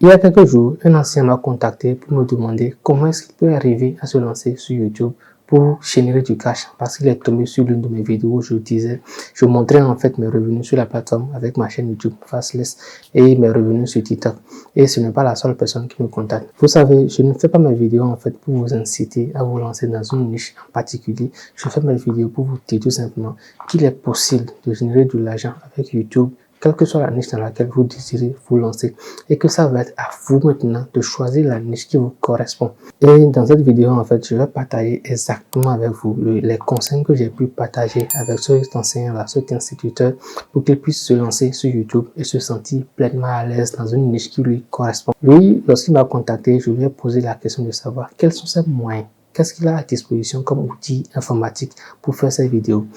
Il y a quelques jours, un ancien m'a contacté pour me demander comment est-ce qu'il peut arriver à se lancer sur YouTube pour générer du cash parce qu'il est tombé sur l'une de mes vidéos où je montrais en fait mes revenus sur la plateforme avec ma chaîne YouTube Fastless et mes revenus sur TikTok. Et ce n'est pas la seule personne qui me contacte. Vous savez, je ne fais pas mes vidéos en fait pour vous inciter à vous lancer dans une niche en particulier. Je fais mes vidéos pour vous dire tout simplement qu'il est possible de générer de l'argent avec YouTube, quelle que soit la niche dans laquelle vous désirez vous lancer, et que ça va être à vous maintenant de choisir la niche qui vous correspond. Et dans cette vidéo, en fait, je vais partager exactement avec vous les conseils que j'ai pu partager avec cet enseignant-là, cet instituteur, pour qu'il puisse se lancer sur YouTube et se sentir pleinement à l'aise dans une niche qui lui correspond. Lui, lorsqu'il m'a contacté, je lui ai posé la question de savoir quels sont ses moyens, qu'est-ce qu'il a à disposition comme outil informatique pour faire ses vidéos.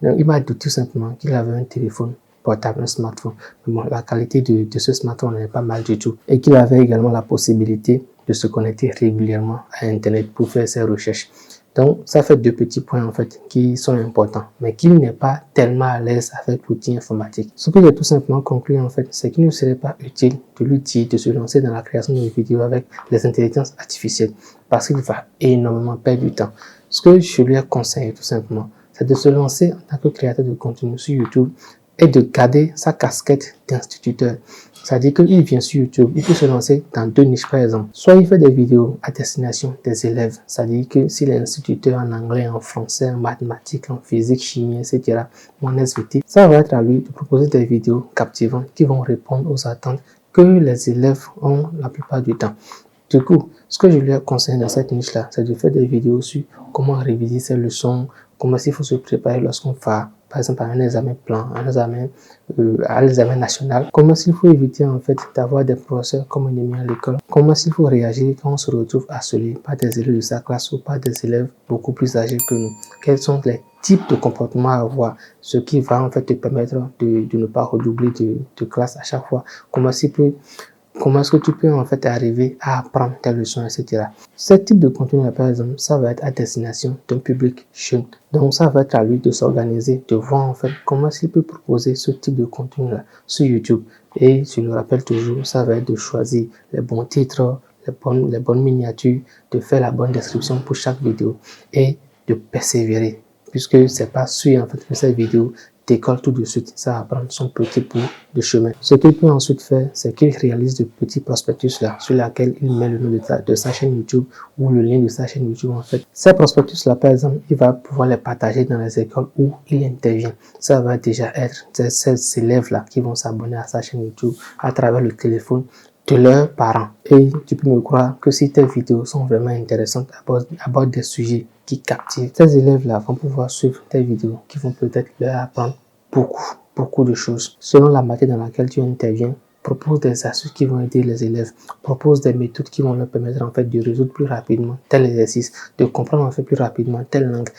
Donc, il m'a dit tout simplement qu'il avait un téléphone portable, un smartphone. Bon, la qualité de ce smartphone n'est pas mal du tout. Et qu'il avait également la possibilité de se connecter régulièrement à Internet pour faire ses recherches. Donc, ça fait deux petits points en fait qui sont importants, mais qu'il n'est pas tellement à l'aise avec l'outil informatique. Ce que j'ai tout simplement conclu en fait, c'est qu'il ne serait pas utile de lui dire de se lancer dans la création de vidéos avec les intelligences artificielles parce qu'il va énormément perdre du temps. Ce que je lui ai conseillé tout simplement, c'est de se lancer en tant que créateur de contenu sur YouTube et de garder sa casquette d'instituteur. C'est-à-dire qu'il vient sur YouTube, il peut se lancer dans deux niches par exemple. Soit il fait des vidéos à destination des élèves, c'est-à-dire que s'il est instituteur en anglais, en français, en mathématiques, en physique, chimie, etc., ou en SVT, ça va être à lui de proposer des vidéos captivantes qui vont répondre aux attentes que les élèves ont la plupart du temps. Du coup, ce que je lui ai conseillé dans cette niche-là, c'est de faire des vidéos sur comment réviser ses leçons, comment il faut se préparer lorsqu'on va, par exemple, à un examen plan, à l'examen national, comment il faut éviter en fait d'avoir des professeurs comme ennemis à l'école, comment il faut réagir quand on se retrouve harcelé par des élèves de sa classe ou par des élèves beaucoup plus âgés que nous, quels sont les types de comportements à avoir, ce qui va en fait te permettre de ne pas redoubler de classe à chaque fois, comment est-ce que tu peux en fait arriver à apprendre tes leçons, etc. Ce type de contenu, par exemple, ça va être à destination d'un public jeune. Donc, ça va être à lui de s'organiser, de voir en fait comment il peut proposer ce type de contenu-là sur YouTube. Et je le rappelle toujours, ça va être de choisir les bons titres, les bonnes miniatures, de faire la bonne description pour chaque vidéo et de persévérer. Puisque c'est pas sûr en fait que cette vidéo décolle tout de suite, ça va prendre son petit bout de chemin. Ce qu'il peut ensuite faire, c'est qu'il réalise de petits prospectus là, sur lesquels il met le nom de sa chaîne YouTube ou le lien de sa chaîne YouTube en fait. Ces prospectus là, par exemple, il va pouvoir les partager dans les écoles où il intervient. Ça va déjà être ces élèves là qui vont s'abonner à sa chaîne YouTube à travers le téléphone de leurs parents. Et tu peux me croire que si tes vidéos sont vraiment intéressantes, abordent des sujets qui captivent, ces élèves-là vont pouvoir suivre tes vidéos qui vont peut-être leur apprendre beaucoup de choses. Selon la matière dans laquelle tu interviens, propose des astuces qui vont aider les élèves, propose des méthodes qui vont leur permettre en fait de résoudre plus rapidement tel exercice, de comprendre en fait plus rapidement telle langue,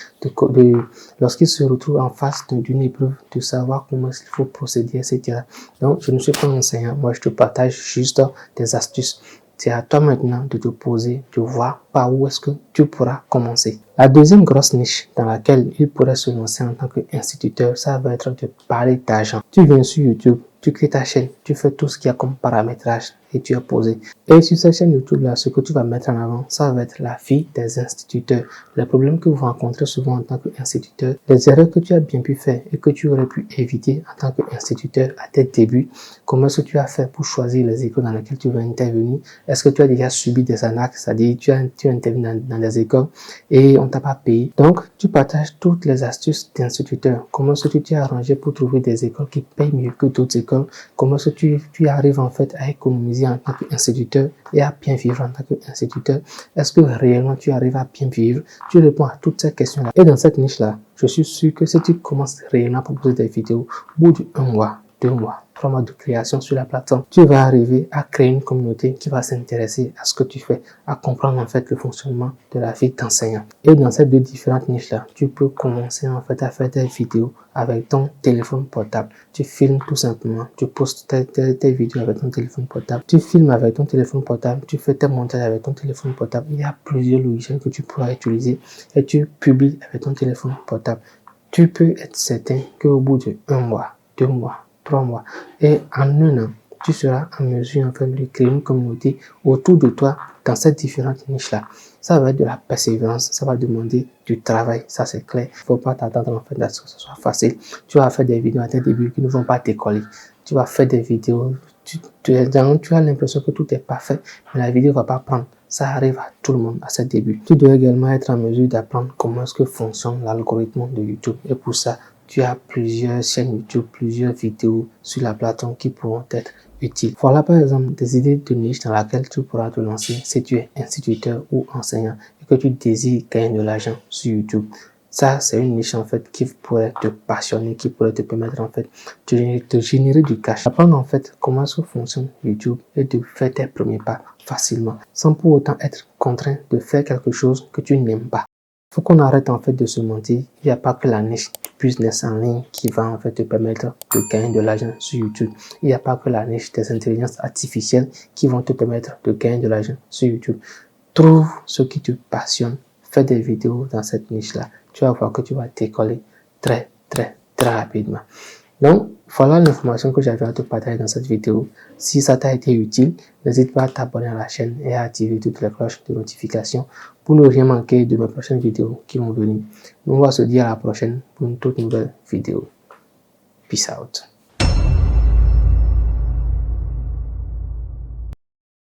lorsqu'ils se retrouvent en face d'une épreuve, de savoir comment il faut procéder, etc. Donc, je ne suis pas enseignant, moi je te partage juste des astuces. C'est à toi maintenant de te poser, de voir par où est-ce que tu pourras commencer. La deuxième grosse niche dans laquelle il pourrait se lancer en tant qu'instituteur, ça va être de parler d'argent. Tu viens sur YouTube, tu crées ta chaîne, tu fais tout ce qu'il y a comme paramétrage et tu es posé. Et sur cette chaîne YouTube là, ce que tu vas mettre en avant, ça va être la vie des instituteurs. Les problèmes que vous rencontrez souvent en tant qu'instituteur, les erreurs que tu as bien pu faire et que tu aurais pu éviter en tant qu'instituteur à tes débuts. Comment est-ce que tu as fait pour choisir les écoles dans lesquelles tu vas intervenir? Est-ce que tu as déjà subi des arnaques, c'est-à-dire tu as intervenu dans des écoles et on t'a pas payé? Donc, tu partages toutes les astuces d'instituteur. Comment est-ce que tu t'es arrangé pour trouver des écoles qui payent mieux que d'autres écoles? Comment est-ce que tu arrives en fait à économiser en tant qu'instituteur et à bien vivre en tant qu'instituteur? Est-ce que réellement tu arrives à bien vivre? Tu réponds à toutes ces questions-là. Et dans cette niche-là, je suis sûr que si tu commences réellement à proposer des vidéos, au bout de 1 mois, 2 mois, 3 mois de création sur la plateforme, tu vas arriver à créer une communauté qui va s'intéresser à ce que tu fais, à comprendre en fait le fonctionnement de la vie d'enseignant. Et dans ces deux différentes niches-là, tu peux commencer en fait à faire des vidéos avec ton téléphone portable. Tu filmes tout simplement, tu postes tes vidéos avec ton téléphone portable, tu filmes avec ton téléphone portable, tu fais tes montages avec ton téléphone portable. Il y a plusieurs logiciels que tu pourras utiliser et tu publies avec ton téléphone portable. Tu peux être certain qu'au bout de 1 mois, 2 mois, 3 mois et en 1 an, tu seras en mesure en fait de créer une communauté autour de toi dans ces différentes niches-là. Ça va être de la persévérance, ça va demander du travail, ça c'est clair. Il ne faut pas t'attendre en fait à ce que ce soit facile. Tu vas faire des vidéos à tes débuts qui ne vont pas décoller. Tu vas faire des vidéos, tu as l'impression que tout est parfait, mais la vidéo ne va pas prendre. Ça arrive à tout le monde à ce début. Tu dois également être en mesure d'apprendre comment est-ce que fonctionne l'algorithme de YouTube. Et pour ça, tu as plusieurs chaînes YouTube, plusieurs vidéos sur la plateforme qui pourront être utiles. Voilà par exemple des idées de niche dans laquelle tu pourras te lancer si tu es instituteur ou enseignant et que tu désires gagner de l'argent sur YouTube. Ça, c'est une niche en fait qui pourrait te passionner, qui pourrait te permettre en fait de générer du cash. Apprendre en fait comment ça fonctionne YouTube et de faire tes premiers pas facilement, sans pour autant être contraint de faire quelque chose que tu n'aimes pas. Il faut qu'on arrête en fait de se mentir. Il n'y a pas que la niche business en ligne qui va en fait te permettre de gagner de l'argent sur YouTube. Il n'y a pas que la niche des intelligences artificielles qui vont te permettre de gagner de l'argent sur YouTube. Trouve ce qui te passionne. Fais des vidéos dans cette niche-là. Tu vas voir que tu vas décoller très rapidement. Donc, voilà l'information que j'avais à te partager dans cette vidéo. Si ça t'a été utile, n'hésite pas à t'abonner à la chaîne et à activer toutes les cloches de notification pour ne rien manquer de mes prochaines vidéos qui vont venir. On va se dire à la prochaine pour une toute nouvelle vidéo. Peace out.